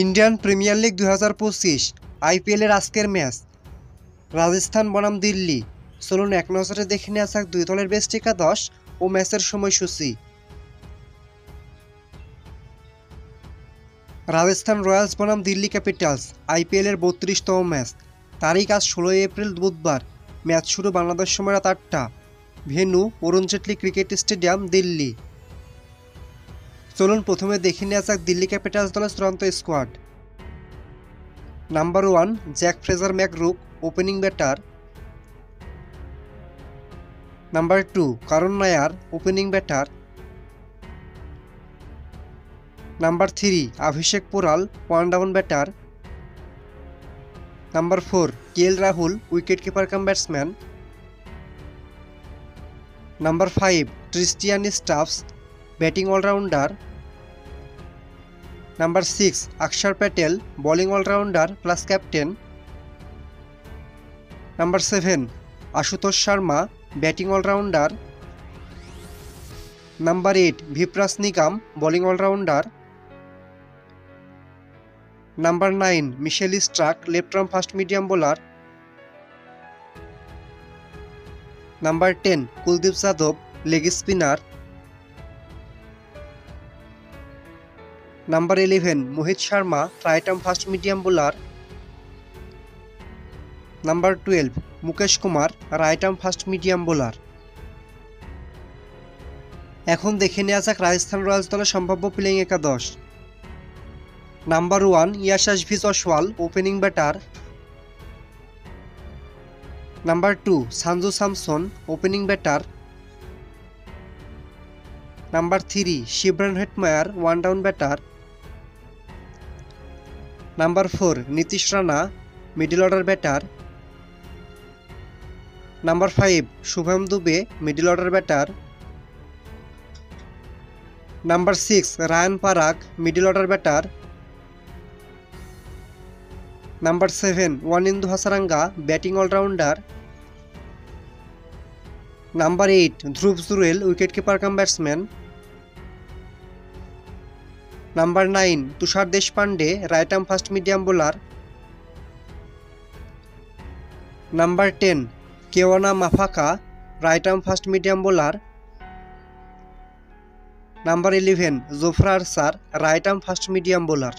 Indian premier league 2025 আইপিএলের আজকের match Rajasthan বনাম দিল্লি। চলুন এক নজরে দেখে নেওয়া যাক দুই দলের বেস্ট একাদশ ও ম্যাচের সময়সূচি। রাজস্থান রয়্যালস বনাম দিল্লি ক্যাপিটালস আইপিএলের 32তম ম্যাচ। তারিখ আজ 16 এপ্রিল বুধবার। ম্যাচ শুরু বাংলাদেশ সময় রাত 8টা। Venue Arun Jaitley cricket stadium, Delhi. চলুন প্রথমে দেখে নেওয়া যাক দিল্লি ক্যাপিটালস দলের চূড়ান্ত squad. Number 1 Jake Fraser McGurk, opening batter. Number 2 Karun Nair, opening batter. Number 3 Abhishek Porel, one down batter. Number 4 KL Rahul, wicket keeper cum batsman. Number 5 Tristan Stubbs, batting allrounder. Number 6 Axar Patel, bowling allrounder plus captain. Number 7 Ashutosh Sharma, batting allrounder. Number 8 Vipraj Nigam, bowling allrounder. Number 9 Mitchell Starc, left arm fast medium bowler. Number 10 Kuldeep Yadav, leg spinner. Number 11 Mohit Sharma, right arm fast medium bowler. Number 12 Mukesh Kumar, right arm fast medium bowler. এখন দেখে নেওয়া যাক Rajasthan Royals দলের সম্ভাব্য playing একাদশ। Number 1 Yashasvi Jaiswal, opening batter. Number 2 Sanju Samson, opening batter. Number 3 Shimron Hetmyer, one down batter. Number 4 Nitish Rana, middle order batter. Number 5 Shubham Dubey, middle order batter. Number 6 Riyan Parag, middle order batter. Number 7 Wanindu Hasaranga, batting allrounder. Number 8 Dhruv Jurel, wicket keeper cum batsman. Number 9 Tushar Deshpande, right arm fast medium bowler. Number 10 কেওয়ানা মাফাকা, right arm fast medium bowler. Number 11 জোফরা Archer, right arm fast medium bowler.